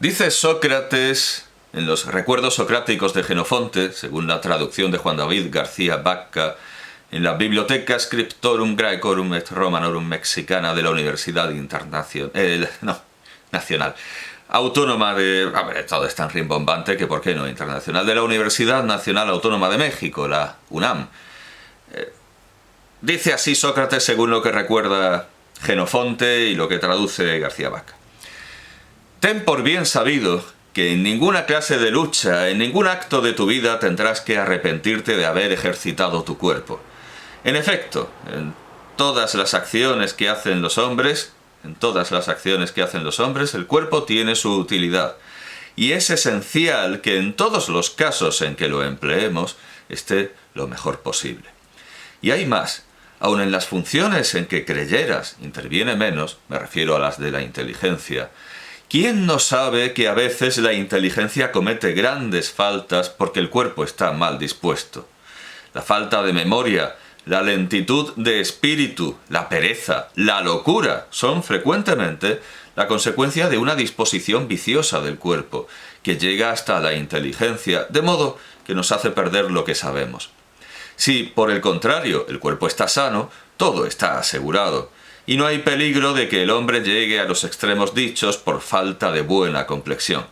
Dice Sócrates en los recuerdos socráticos de Jenofonte, según la traducción de Juan David García Vacca, en la Bibliotheca Scriptorum Graecorum et Romanorum Mexicana de la Universidad Nacional Autónoma de... todo es tan rimbombante que por qué no internacional, de la Universidad Nacional Autónoma de México, la UNAM. Dice así Sócrates según lo que recuerda Jenofonte y lo que traduce García Vacca. Ten por bien sabido que en ninguna clase de lucha, en ningún acto de tu vida tendrás que arrepentirte de haber ejercitado tu cuerpo. En efecto, en todas las acciones que hacen los hombres, el cuerpo tiene su utilidad. Y es esencial que en todos los casos en que lo empleemos esté lo mejor posible. Y hay más. Aun en las funciones en que creyeras interviene menos, me refiero a las de la inteligencia, ¿quién no sabe que a veces la inteligencia comete grandes faltas porque el cuerpo está mal dispuesto? La falta de memoria, la lentitud de espíritu, la pereza, la locura son frecuentemente la consecuencia de una disposición viciosa del cuerpo, que llega hasta la inteligencia, de modo que nos hace perder lo que sabemos. Si, por el contrario, el cuerpo está sano, todo está asegurado, y no hay peligro de que el hombre llegue a los extremos dichos por falta de buena complexión.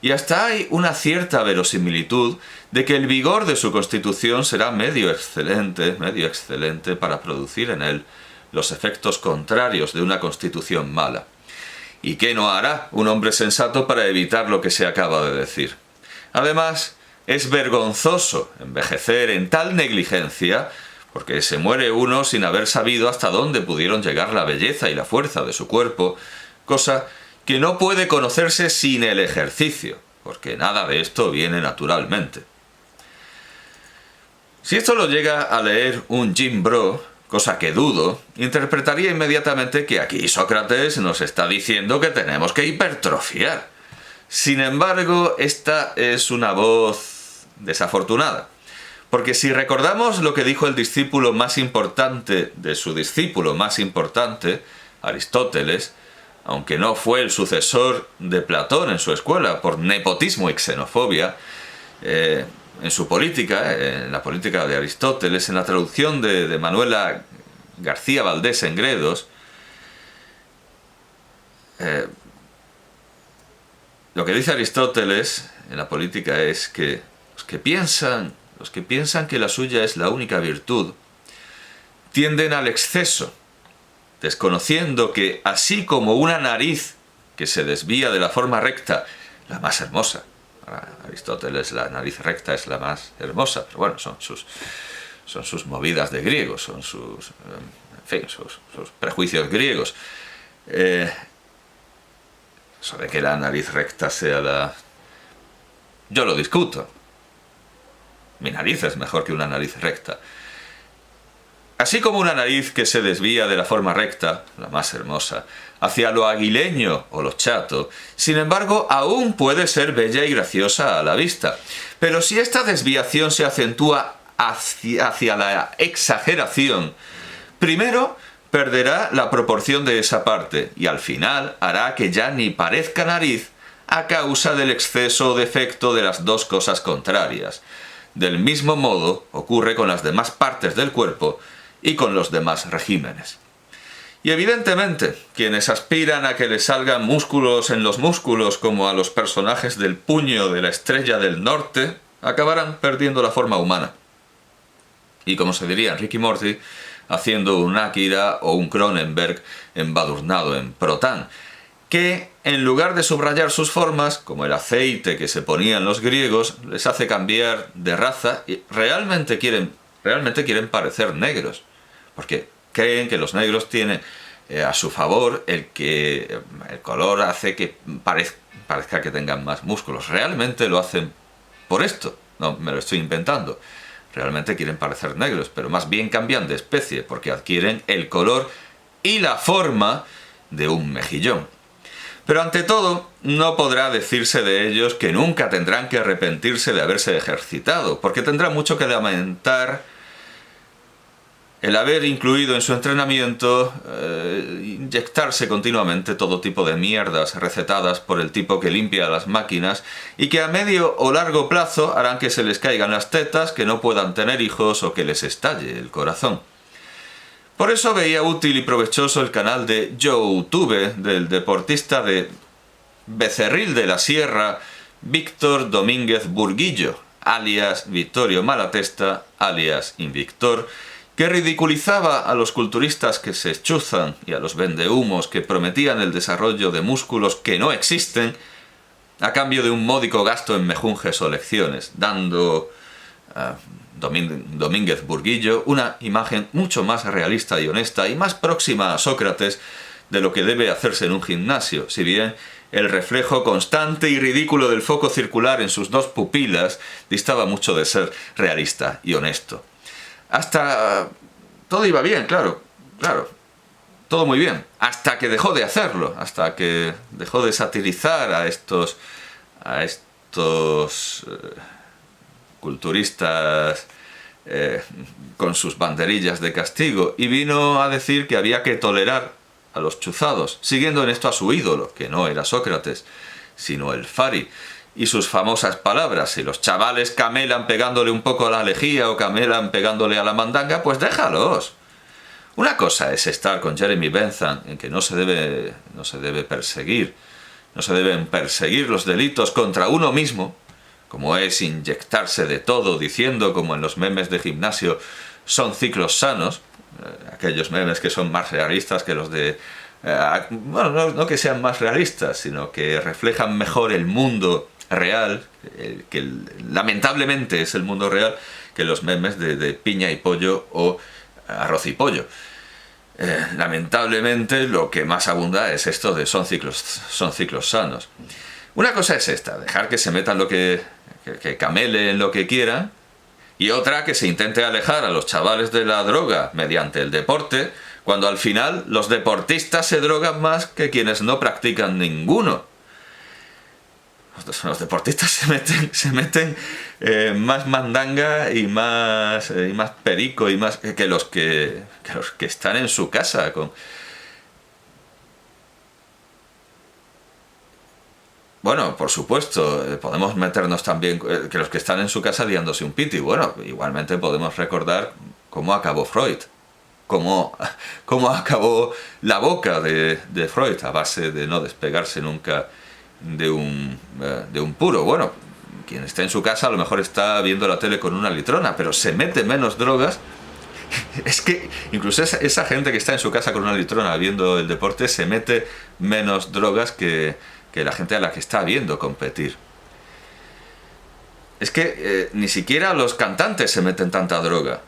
Y hasta hay una cierta verosimilitud de que el vigor de su constitución será medio excelente para producir en él los efectos contrarios de una constitución mala. ¿Y qué no hará un hombre sensato para evitar lo que se acaba de decir? Además, es vergonzoso envejecer en tal negligencia, porque se muere uno sin haber sabido hasta dónde pudieron llegar la belleza y la fuerza de su cuerpo, cosa que no puede conocerse sin el ejercicio, porque nada de esto viene naturalmente. Si esto lo llega a leer un Jim Bro, cosa que dudo, interpretaría inmediatamente que aquí Sócrates nos está diciendo que tenemos que hipertrofiar. Sin embargo, esta es una voz desafortunada, porque si recordamos lo que dijo el discípulo más importante de su discípulo más importante, Aristóteles, aunque no fue el sucesor de Platón en su escuela por nepotismo y xenofobia, en su política, en la política de Aristóteles, en la traducción de Manuela García Valdés en Gredos, lo que dice Aristóteles en la política es que los que piensan que la suya es la única virtud, tienden al exceso, desconociendo que así como una nariz que se desvía de la forma recta, la más hermosa, para Aristóteles la nariz recta es la más hermosa, pero bueno, son sus movidas de griegos, son sus prejuicios griegos. Eso de que la nariz recta sea la... Yo lo discuto. Mi nariz es mejor que una nariz recta. Así como una nariz que se desvía de la forma recta, la más hermosa, hacia lo aguileño o lo chato, sin embargo, aún puede ser bella y graciosa a la vista. Pero si esta desviación se acentúa hacia la exageración, primero perderá la proporción de esa parte y al final hará que ya ni parezca nariz a causa del exceso o defecto de las dos cosas contrarias. Del mismo modo ocurre con las demás partes del cuerpo y con los demás regímenes. Y evidentemente, quienes aspiran a que les salgan músculos en los músculos como a los personajes del puño de la Estrella del Norte, acabarán perdiendo la forma humana. Y como se diría en Rick y Morty, haciendo un Akira o un Cronenberg embadurnado en protán, que en lugar de subrayar sus formas, como el aceite que se ponían los griegos, les hace cambiar de raza y realmente quieren parecer negros, porque creen que los negros tienen a su favor el que el color hace que parezca que tengan más músculos. Realmente lo hacen por esto, no me lo estoy inventando. Realmente quieren parecer negros, pero más bien cambian de especie, porque adquieren el color y la forma de un mejillón. Pero ante todo, no podrá decirse de ellos que nunca tendrán que arrepentirse de haberse ejercitado, porque tendrán mucho que lamentar el haber incluido en su entrenamiento inyectarse continuamente todo tipo de mierdas recetadas por el tipo que limpia las máquinas y que a medio o largo plazo harán que se les caigan las tetas, que no puedan tener hijos o que les estalle el corazón. Por eso veía útil y provechoso el canal de YouTube del deportista de Becerril de la Sierra, Víctor Domínguez Burguillo, alias Vittorio Malatesta, alias Invictor, que ridiculizaba a los culturistas que se chuzan y a los vendehumos que prometían el desarrollo de músculos que no existen a cambio de un módico gasto en mejunjes o lecciones, dando a Domínguez Burguillo una imagen mucho más realista y honesta y más próxima a Sócrates de lo que debe hacerse en un gimnasio, si bien el reflejo constante y ridículo del foco circular en sus dos pupilas distaba mucho de ser realista y honesto. Hasta todo iba bien, claro, todo muy bien, hasta que dejó de hacerlo, hasta que dejó de satirizar a estos culturistas con sus banderillas de castigo, y vino a decir que había que tolerar a los chuzados, siguiendo en esto a su ídolo, que no era Sócrates, sino el Fari, y sus famosas palabras: si los chavales camelan pegándole un poco a la lejía o camelan pegándole a la mandanga, pues déjalos. Una cosa es estar con Jeremy Bentham, en que no se debe perseguir, no se deben perseguir los delitos contra uno mismo, como es inyectarse de todo, diciendo, como en los memes de gimnasio, son ciclos sanos, aquellos memes que son más realistas que los de... bueno, no que sean más realistas, sino que reflejan mejor el mundo real, que lamentablemente es el mundo real, que los memes de piña y pollo o arroz y pollo. Lamentablemente lo que más abunda es esto de son ciclos sanos. Una cosa es esta, dejar que se metan que camelen lo que quieran, y otra que se intente alejar a los chavales de la droga mediante el deporte, cuando al final los deportistas se drogan más que quienes no practican ninguno. Los deportistas se meten más mandanga y más perico y más que los que están en su casa con... Bueno, por supuesto, podemos meternos también que los que están en su casa liándose un piti. Bueno, igualmente podemos recordar cómo acabó Freud, cómo acabó la boca de Freud, a base de no despegarse nunca de un puro. Bueno, quien está en su casa a lo mejor está viendo la tele con una litrona, pero se mete menos drogas. Es que incluso esa gente que está en su casa con una litrona viendo el deporte se mete menos drogas que la gente a la que está viendo competir. Es que ni siquiera los cantantes se meten tanta droga.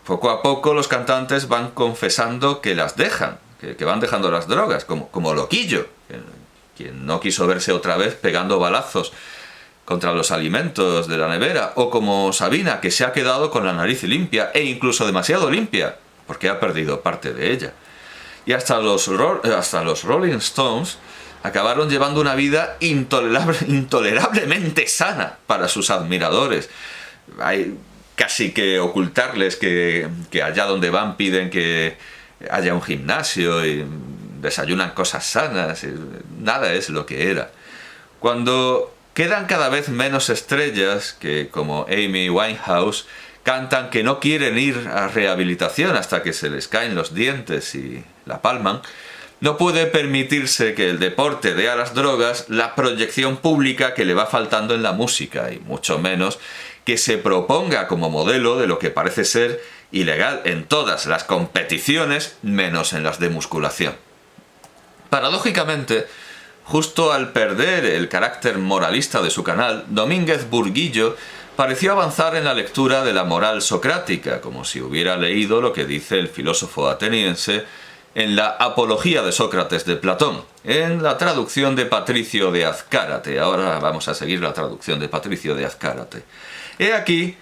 Poco a poco los cantantes van confesando que las dejan, que van dejando las drogas, como Loquillo, quien no quiso verse otra vez pegando balazos contra los alimentos de la nevera, o como Sabina, que se ha quedado con la nariz limpia, e incluso demasiado limpia, porque ha perdido parte de ella. Y hasta los Rolling Stones acabaron llevando una vida intolerablemente sana para sus admiradores. Hay casi que ocultarles que allá donde van piden que haya un gimnasio y desayunan cosas sanas. Nada es lo que era. Cuando quedan cada vez menos estrellas que, como Amy Winehouse, cantan que no quieren ir a rehabilitación hasta que se les caen los dientes y la palman, no puede permitirse que el deporte dé a las drogas la proyección pública que le va faltando en la música, y mucho menos que se proponga como modelo de lo que parece ser ilegal en todas las competiciones, menos en las de musculación. Paradójicamente, justo al perder el carácter moralista de su canal, Domínguez Burguillo pareció avanzar en la lectura de la moral socrática, como si hubiera leído lo que dice el filósofo ateniense en la Apología de Sócrates de Platón, en la traducción de Patricio de Azcárate. Ahora vamos a seguir la traducción de Patricio de Azcárate. He aquí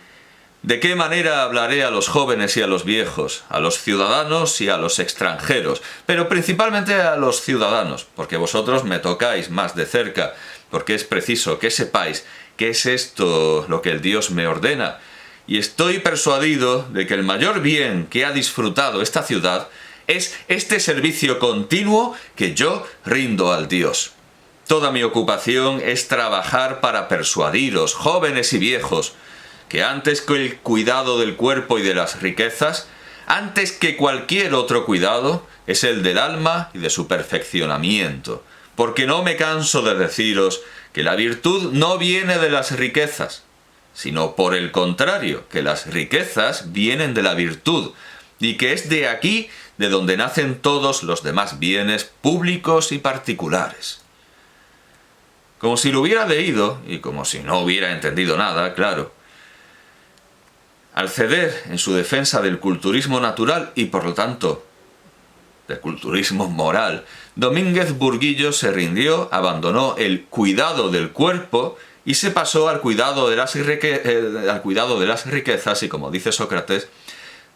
de qué manera hablaré a los jóvenes y a los viejos, a los ciudadanos y a los extranjeros, pero principalmente a los ciudadanos, porque vosotros me tocáis más de cerca, porque es preciso que sepáis qué es esto lo que el Dios me ordena, y estoy persuadido de que el mayor bien que ha disfrutado esta ciudad es este servicio continuo que yo rindo al Dios. Toda mi ocupación es trabajar para persuadiros, jóvenes y viejos, que antes que el cuidado del cuerpo y de las riquezas, antes que cualquier otro cuidado, es el del alma y de su perfeccionamiento. Porque no me canso de deciros que la virtud no viene de las riquezas, sino por el contrario, que las riquezas vienen de la virtud, y que es de aquí de donde nacen todos los demás bienes públicos y particulares. Como si lo hubiera leído, y como si no hubiera entendido nada, claro. Al ceder en su defensa del culturismo natural y por lo tanto del culturismo moral, Domínguez Burguillo se rindió, abandonó el cuidado del cuerpo y se pasó al cuidado de las riquezas y, como dice Sócrates,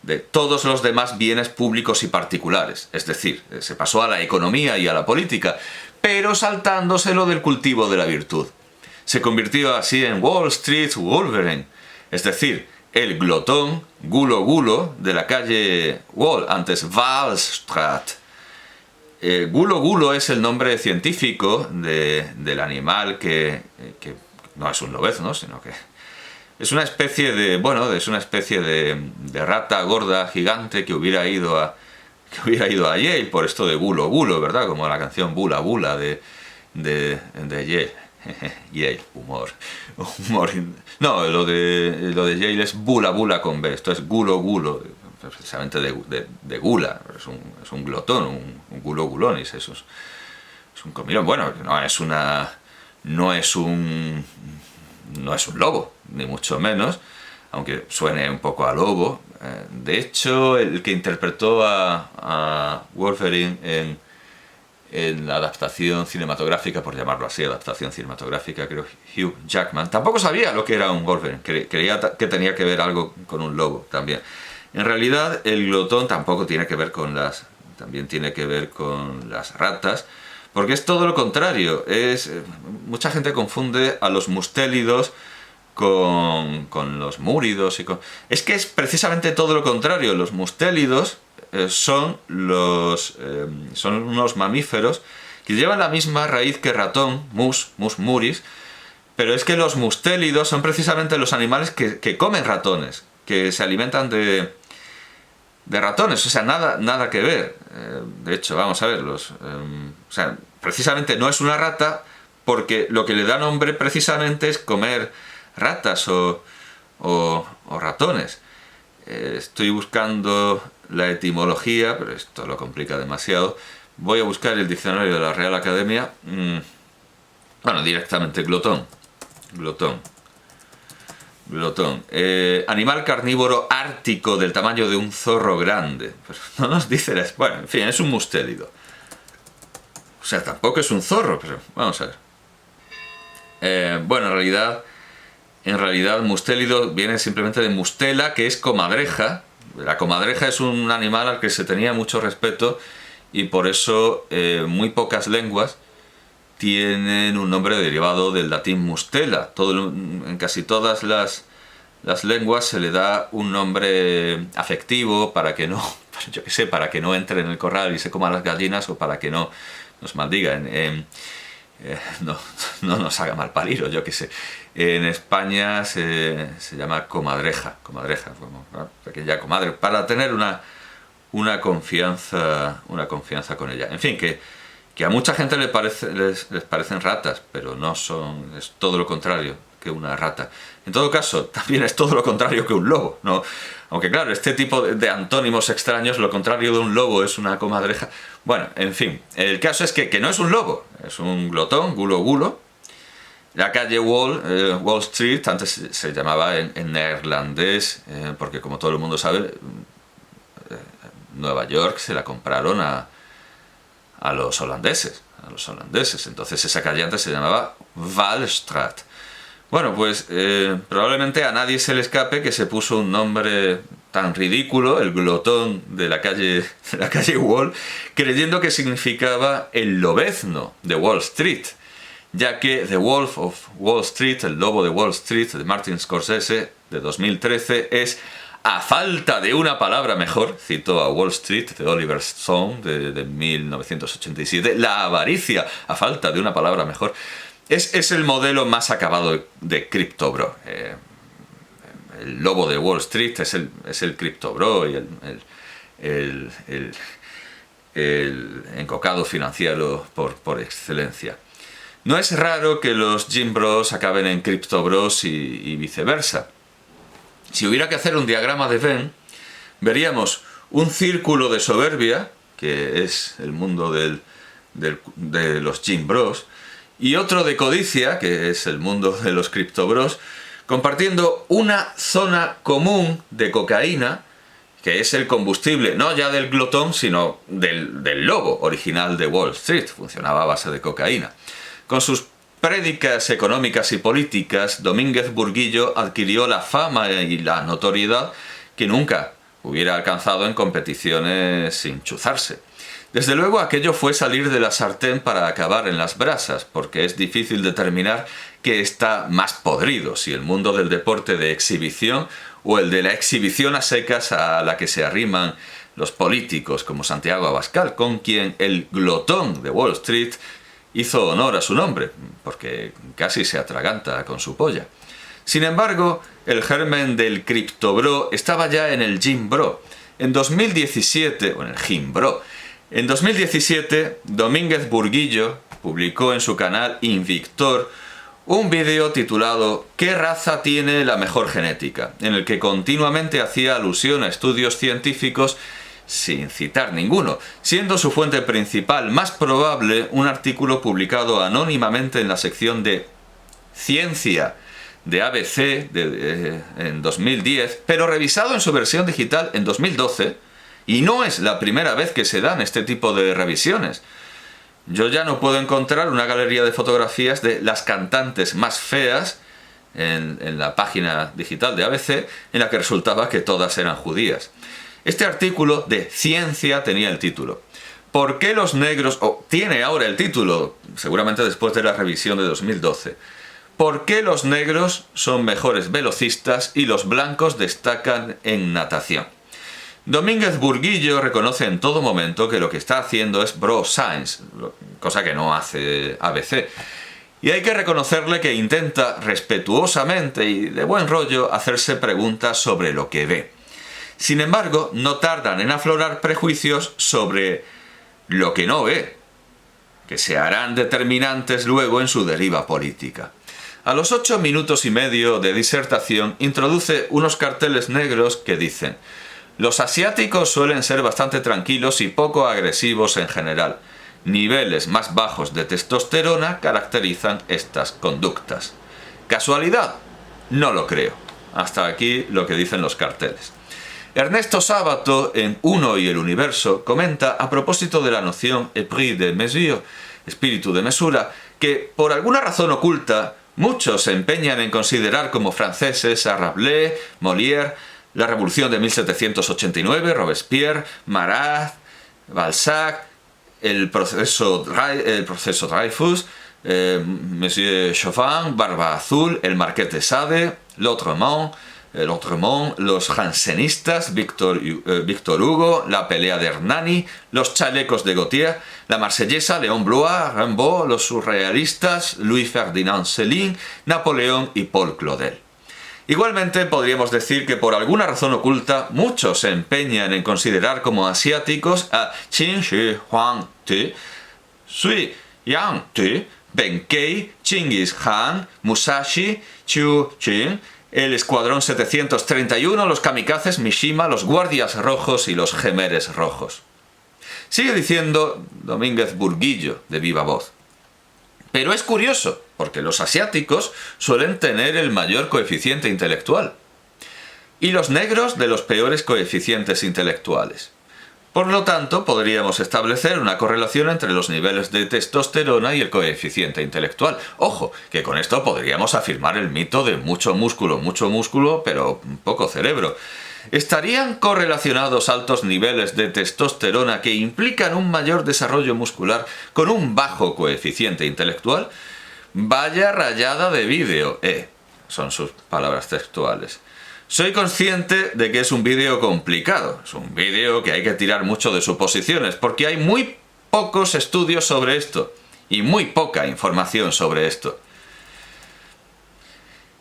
de todos los demás bienes públicos y particulares. Es decir, se pasó a la economía y a la política, pero saltándoselo del cultivo de la virtud. Se convirtió así en Wall Street Wolverine, es decir, el glotón Gulo Gulo de la calle Wall, antes Wallstraat. Gulo Gulo es el nombre científico del animal que no es un lobezno, sino que es una especie de, de rata gorda gigante que hubiera ido a Yale por esto de Gulo Gulo, ¿verdad? Como la canción Bula Bula de Yale. Yale, humor. No, lo de Yale es Bula Bula con B, esto es Gulo Gulo, precisamente de gula, es un glotón, un gulo gulonis, es un comilón. Bueno, no es un lobo, ni mucho menos, aunque suene un poco a lobo. De hecho, el que interpretó a Wolverine en la adaptación cinematográfica, por llamarlo así, adaptación cinematográfica, creo, Hugh Jackman, tampoco sabía lo que era un Wolverine, creía que tenía que ver algo con un lobo también. En realidad, el glotón tampoco tiene que ver también tiene que ver con las ratas, porque es todo lo contrario. Mucha gente confunde a los mustélidos con los múridos. Es que es precisamente todo lo contrario. Los mustélidos son unos mamíferos que llevan la misma raíz que ratón, mus muris, pero es que los mustélidos son precisamente los animales que comen ratones, que se alimentan de ratones, o sea, nada que ver. De hecho, vamos a ver, precisamente no es una rata porque lo que le da nombre precisamente es comer ratas o ratones. Estoy buscando la etimología, pero esto lo complica demasiado. Voy a buscar el diccionario de la Real Academia. Directamente glotón. Animal carnívoro ártico del tamaño de un zorro grande. Pero no nos dice bueno, en fin, es un mustélido. O sea, tampoco es un zorro, pero vamos a ver. En realidad mustélido viene simplemente de mustela, que es comadreja. La comadreja es un animal al que se tenía mucho respeto y por eso muy pocas lenguas tienen un nombre derivado del latín mustela. En casi todas las lenguas se le da un nombre afectivo para que no, para que no entre en el corral y se coma las gallinas, o para que no nos maldigan. No nos haga mal parir, yo qué sé. En España se llama comadreja, como pequeña comadre, para tener una confianza con ella. En fin, que a mucha gente les parecen ratas, pero no son, es todo lo contrario que una rata. En todo caso, también es todo lo contrario que un lobo, ¿no? Aunque claro, este tipo de antónimos extraños, lo contrario de un lobo es una comadreja. Bueno, en fin, el caso es que no es un lobo, es un glotón, gulo gulo. La calle Wall Street, antes se llamaba en neerlandés, porque como todo el mundo sabe, Nueva York se la compraron a los holandeses. Entonces esa calle antes se llamaba Wallstraat. Bueno, pues probablemente a nadie se le escape que se puso un nombre tan ridículo, el glotón de la calle Wall, creyendo que significaba el lobezno de Wall Street. ya que The Wolf of Wall Street, El Lobo de Wall Street, de Martin Scorsese, de 2013, es, a falta de una palabra mejor, cito a Wall Street, de Oliver Stone, de 1987, la avaricia, a falta de una palabra mejor, es el modelo más acabado de Crypto Bro. El Lobo de Wall Street es el Crypto Bro y el encocado financiero por excelencia. No es raro que los Gym Bros acaben en Crypto Bros y viceversa. Si hubiera que hacer un diagrama de Venn, veríamos un círculo de soberbia, que es el mundo de los Gym Bros, y otro de codicia, que es el mundo de los Crypto Bros, compartiendo una zona común de cocaína, que es el combustible no ya del glotón, sino del lobo original de Wall Street. Funcionaba a base de cocaína. Con sus prédicas económicas y políticas, Domínguez Burguillo adquirió la fama y la notoriedad que nunca hubiera alcanzado en competiciones sin chuzarse. Desde luego aquello fue salir de la sartén para acabar en las brasas, porque es difícil determinar qué está más podrido, si el mundo del deporte de exhibición o el de la exhibición a secas a la que se arriman los políticos como Santiago Abascal, con quien el glotón de Wall Street hizo honor a su nombre, porque casi se atraganta con su polla. Sin embargo, el germen del Crypto Bro estaba ya en el Gym Bro. En 2017, o en el Gym Bro, en 2017, Domínguez Burguillo publicó en su canal Invictor un vídeo titulado ¿Qué raza tiene la mejor genética?, en el que continuamente hacía alusión a estudios científicos sin citar ninguno, siendo su fuente principal más probable un artículo publicado anónimamente en la sección de Ciencia de ABC en 2010, pero revisado en su versión digital en 2012, y no es la primera vez que se dan este tipo de revisiones. Yo ya no puedo encontrar una galería de fotografías de las cantantes más feas en la página digital de ABC, en la que resultaba que todas eran judías. Este artículo de Ciencia tenía el título ¿Por qué los negros...? Tiene ahora el título, seguramente después de la revisión de 2012. ¿Por qué los negros son mejores velocistas y los blancos destacan en natación? Domínguez Burguillo reconoce en todo momento que lo que está haciendo es bro science, cosa que no hace ABC. Y hay que reconocerle que intenta respetuosamente y de buen rollo hacerse preguntas sobre lo que ve. Sin embargo, no tardan en aflorar prejuicios sobre lo que no ve, que se harán determinantes luego en su deriva política. A los 8 minutos y medio de disertación introduce unos carteles negros que dicen: los asiáticos suelen ser bastante tranquilos y poco agresivos en general. Niveles más bajos de testosterona caracterizan estas conductas. ¿Casualidad? No lo creo. Hasta aquí lo que dicen los carteles. Ernesto Sábato, en Uno y el Universo, comenta a propósito de la noción esprit de mesure, espíritu de mesura, que por alguna razón oculta muchos se empeñan en considerar como franceses a Rabelais, Molière, la Revolución de 1789, Robespierre, Marat, Balzac, el proceso Dreyfus, Monsieur Chauvin, Barba Azul, el Marqués de Sade, L'Autrement, los jansenistas, Víctor Hugo, la pelea de Hernani, los chalecos de Gautier, la marsellesa, Léon Blois, Rimbaud, los surrealistas, Louis-Ferdinand Céline, Napoleón y Paul Claudel. Igualmente podríamos decir que por alguna razón oculta muchos se empeñan en considerar como asiáticos a Qin Shi Huang Tu, Sui Yang Tu, Benkei, Chingis Khan, Musashi, Chu Qin, el Escuadrón 731, los kamikazes Mishima, los Guardias Rojos y los Gemeres Rojos. Sigue diciendo Domínguez Burguillo de viva voz. Pero es curioso, porque los asiáticos suelen tener el mayor coeficiente intelectual y los negros de los peores coeficientes intelectuales. Por lo tanto, podríamos establecer una correlación entre los niveles de testosterona y el coeficiente intelectual. Ojo, que con esto podríamos afirmar el mito de mucho músculo, pero poco cerebro. ¿Estarían correlacionados altos niveles de testosterona que implican un mayor desarrollo muscular con un bajo coeficiente intelectual? Vaya rayada de vídeo, son sus palabras textuales. Soy consciente de que es un vídeo complicado, es un vídeo que hay que tirar mucho de suposiciones, porque hay muy pocos estudios sobre esto y muy poca información sobre esto.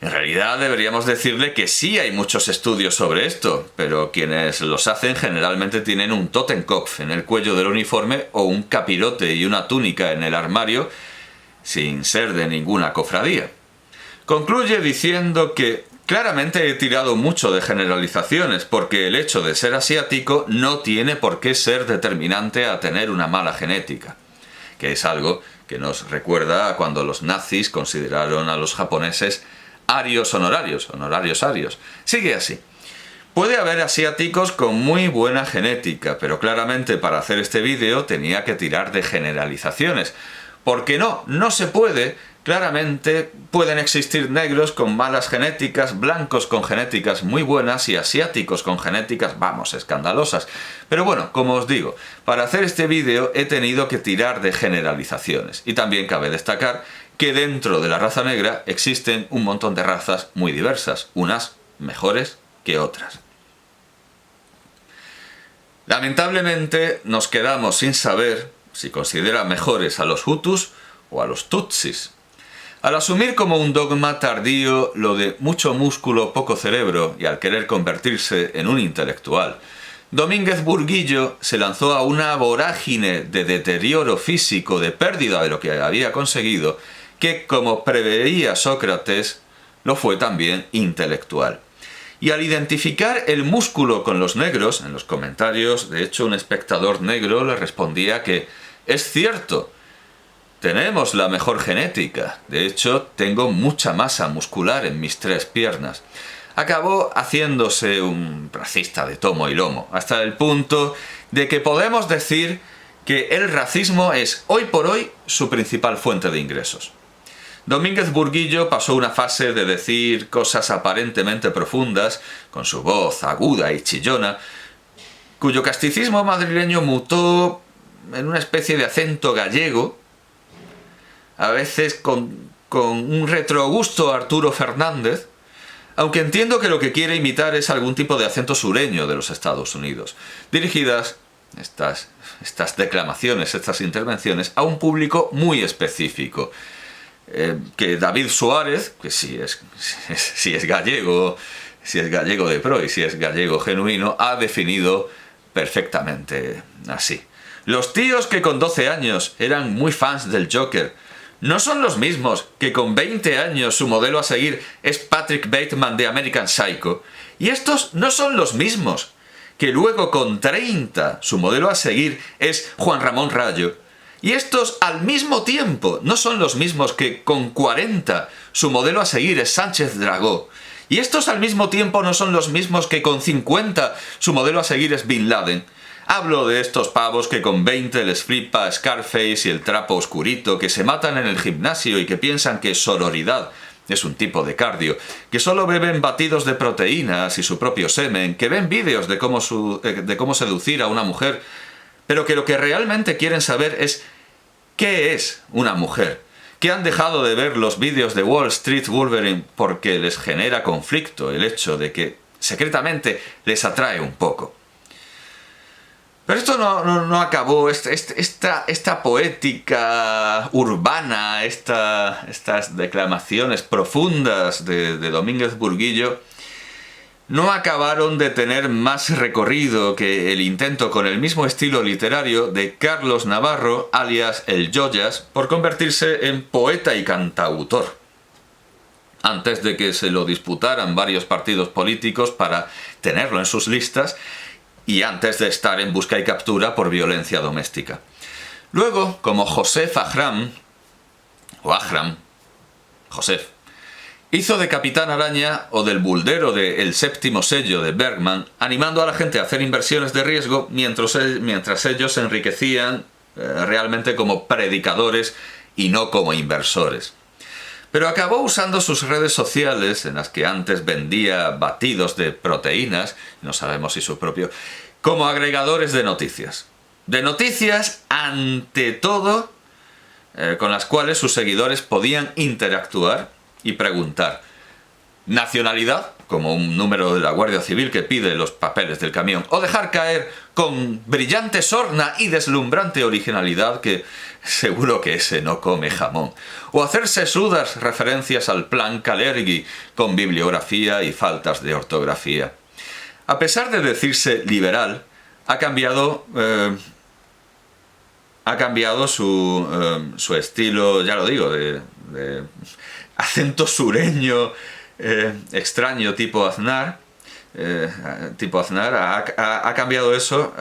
En realidad deberíamos decirle que sí hay muchos estudios sobre esto, pero quienes los hacen generalmente tienen un Totenkopf en el cuello del uniforme o un capirote y una túnica en el armario, sin ser de ninguna cofradía. Concluye diciendo que claramente he tirado mucho de generalizaciones, porque el hecho de ser asiático no tiene por qué ser determinante a tener una mala genética, que es algo que nos recuerda a cuando los nazis consideraron a los japoneses arios honorarios, honorarios arios. Sigue así. Puede haber asiáticos con muy buena genética, pero claramente para hacer este vídeo tenía que tirar de generalizaciones, porque no se puede. Claramente pueden existir negros con malas genéticas, blancos con genéticas muy buenas y asiáticos con genéticas, vamos, escandalosas. Pero bueno, como os digo, para hacer este vídeo he tenido que tirar de generalizaciones. Y también cabe destacar que dentro de la raza negra existen un montón de razas muy diversas, unas mejores que otras. Lamentablemente nos quedamos sin saber si considera mejores a los Hutus o a los Tutsis. Al asumir como un dogma tardío lo de mucho músculo, poco cerebro, y al querer convertirse en un intelectual, Domínguez Burguillo se lanzó a una vorágine de deterioro físico, de pérdida de lo que había conseguido, que, como preveía Sócrates, lo fue también intelectual. Y al identificar el músculo con los negros, en los comentarios, de hecho un espectador negro le respondía que es cierto, tenemos la mejor genética, de hecho tengo mucha masa muscular en mis 3 piernas. Acabó haciéndose un racista de tomo y lomo, hasta el punto de que podemos decir que el racismo es hoy por hoy su principal fuente de ingresos. Domínguez Burguillo pasó una fase de decir cosas aparentemente profundas, con su voz aguda y chillona, cuyo casticismo madrileño mutó en una especie de acento gallego, a veces con un retrogusto a Arturo Fernández, aunque entiendo que lo que quiere imitar es algún tipo de acento sureño de los Estados Unidos, dirigidas estas declamaciones, estas intervenciones, a un público muy específico, que David Suárez, que si es gallego de pro y si es gallego genuino, ha definido perfectamente así. Los tíos que con 12 años eran muy fans del Joker no son los mismos que con 20 años su modelo a seguir es Patrick Bateman de American Psycho, y estos no son los mismos que luego con 30 su modelo a seguir es Juan Ramón Rayo, y estos al mismo tiempo no son los mismos que con 40 su modelo a seguir es Sánchez Dragó, y estos al mismo tiempo no son los mismos que con 50 su modelo a seguir es Bin Laden. Hablo de estos pavos que con 20 les flipa Scarface y el trapo oscurito, que se matan en el gimnasio y que piensan que sororidad es un tipo de cardio, que solo beben batidos de proteínas y su propio semen, que ven vídeos de cómo seducir a una mujer, pero que lo que realmente quieren saber es ¿qué es una mujer? Que han dejado de ver los vídeos de Wall Street Wolverine porque les genera conflicto el hecho de que secretamente les atrae un poco. Pero esto no acabó, esta poética urbana, estas declamaciones profundas de Domínguez Burguillo no acabaron de tener más recorrido que el intento con el mismo estilo literario de Carlos Navarro, alias El Joyas, por convertirse en poeta y cantautor, antes de que se lo disputaran varios partidos políticos para tenerlo en sus listas, y antes de estar en busca y captura por violencia doméstica. Luego, como Josef Ahram, Josef, hizo de Capitán Araña o del buldero de El Séptimo Sello de Bergman, animando a la gente a hacer inversiones de riesgo mientras ellos se enriquecían realmente como predicadores y no como inversores. Pero acabó usando sus redes sociales, en las que antes vendía batidos de proteínas, no sabemos si su propio, como agregadores de noticias. De noticias, ante todo, con las cuales sus seguidores podían interactuar y preguntar. Nacionalidad, como un número de la Guardia Civil que pide los papeles del camión, o dejar caer con brillante sorna y deslumbrante originalidad que seguro que ese no come jamón, o hacer sesudas referencias al plan Kalergi con bibliografía y faltas de ortografía. A pesar de decirse liberal, ha cambiado su estilo, ya lo digo, de acento sureño, extraño tipo Aznar, ha cambiado eso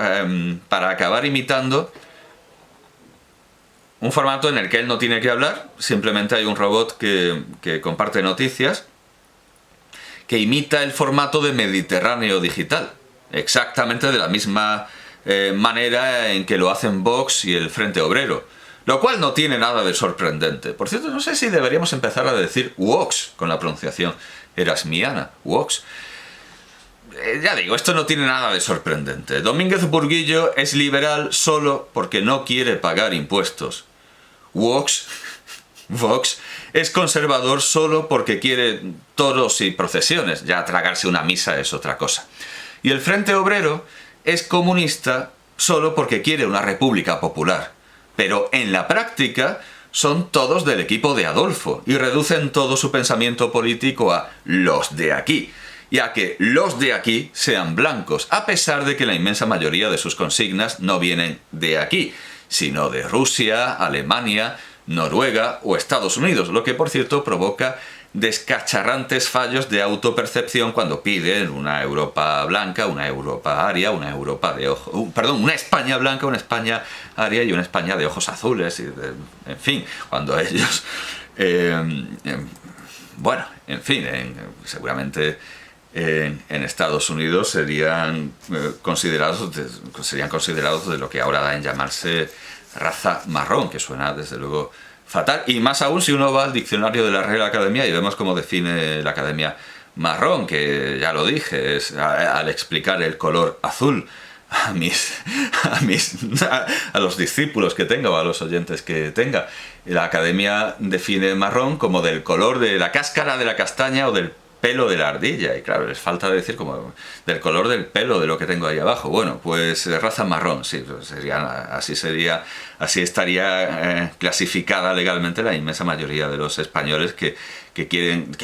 para acabar imitando un formato en el que él no tiene que hablar, simplemente hay un robot que comparte noticias, que imita el formato de Mediterráneo Digital, exactamente de la misma manera en que lo hacen Vox y el Frente Obrero. Lo cual no tiene nada de sorprendente. Por cierto, no sé si deberíamos empezar a decir Vox con la pronunciación erasmiana. Vox. Ya digo, esto no tiene nada de sorprendente. Domínguez Burguillo es liberal solo porque no quiere pagar impuestos. Vox es conservador solo porque quiere toros y procesiones. Ya tragarse una misa es otra cosa. Y el Frente Obrero es comunista solo porque quiere una república popular. Pero en la práctica son todos del equipo de Adolfo y reducen todo su pensamiento político a los de aquí, y a que los de aquí sean blancos, a pesar de que la inmensa mayoría de sus consignas no vienen de aquí, sino de Rusia, Alemania, Noruega o Estados Unidos, lo que por cierto provoca descacharrantes fallos de autopercepción cuando piden una Europa blanca, una Europa aria, una Europa de ojos... una España blanca, una España aria y una España de ojos azules. En fin, cuando ellos... seguramente en Estados Unidos serían considerados de lo que ahora da en llamarse raza marrón, que suena desde luego fatal, y más aún si uno va al diccionario de la Real Academia y vemos cómo define la Academia marrón, que ya lo dije, es al explicar el color azul a los discípulos que tenga o a los oyentes que tenga. La Academia define marrón como del color de la cáscara de la castaña o del pelo de la ardilla, y claro, les falta decir como del color del pelo de lo que tengo ahí abajo. Bueno, pues raza marrón, sí, así estaría clasificada legalmente la inmensa mayoría de los españoles que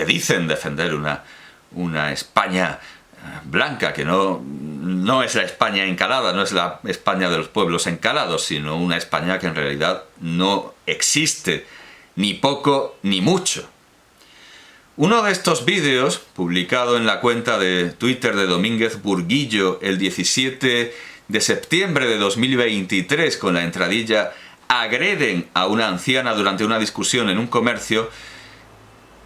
dicen defender una España blanca, que no es la España encalada, no es la España de los pueblos encalados, sino una España que en realidad no existe, ni poco ni mucho. Uno de estos vídeos, publicado en la cuenta de Twitter de Domínguez Burguillo el 17 de septiembre de 2023, con la entradilla "agreden a una anciana durante una discusión en un comercio",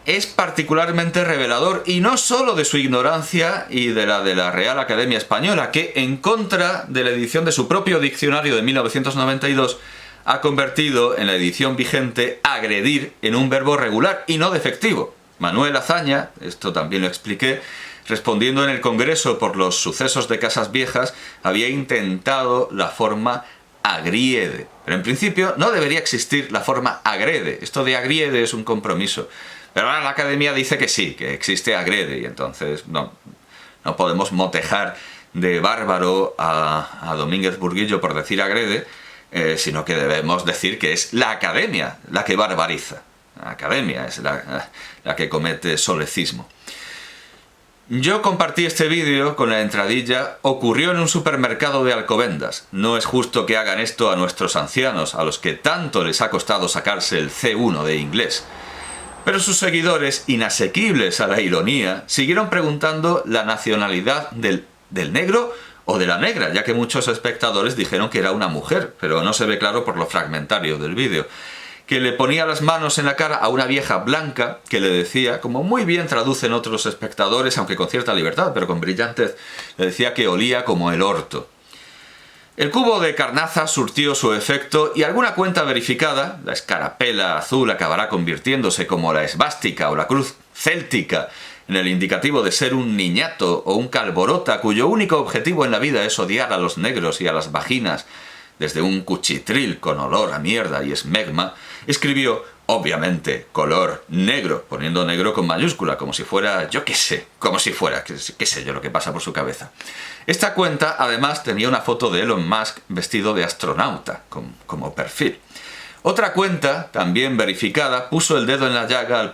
es particularmente revelador, y no solo de su ignorancia y de la Real Academia Española, que en contra de la edición de su propio diccionario de 1992 ha convertido en la edición vigente agredir en un verbo regular y no defectivo. Manuel Azaña, esto también lo expliqué, respondiendo en el Congreso por los sucesos de Casas Viejas, había intentado la forma agriede. Pero en principio no debería existir la forma agrede. Esto de agriede es un compromiso. Pero ahora la Academia dice que sí, que existe agrede, y entonces no podemos motejar de bárbaro a Domínguez Burguillo por decir agrede, sino que debemos decir que es la Academia la que barbariza. La Academia es la que comete solecismo. Yo compartí este vídeo con la entradilla "ocurrió en un supermercado de Alcobendas. No es justo que hagan esto a nuestros ancianos, a los que tanto les ha costado sacarse el C1 de inglés". Pero sus seguidores, inasequibles a la ironía, siguieron preguntando la nacionalidad del negro o de la negra, ya que muchos espectadores dijeron que era una mujer, pero no se ve claro por lo fragmentario del vídeo, que le ponía las manos en la cara a una vieja blanca que le decía, como muy bien traducen otros espectadores, aunque con cierta libertad, pero con brillantez, le decía que olía como el orto. El cubo de carnaza surtió su efecto y alguna cuenta verificada, la escarapela azul acabará convirtiéndose como la esvástica o la cruz céltica en el indicativo de ser un niñato o un calborota cuyo único objetivo en la vida es odiar a los negros y a las vaginas desde un cuchitril con olor a mierda y esmegma, escribió, obviamente, color negro, poniendo negro con mayúscula, como si fuera, yo qué sé, qué sé yo lo que pasa por su cabeza. Esta cuenta, además, tenía una foto de Elon Musk vestido de astronauta, como perfil. Otra cuenta, también verificada, puso el dedo en la llaga al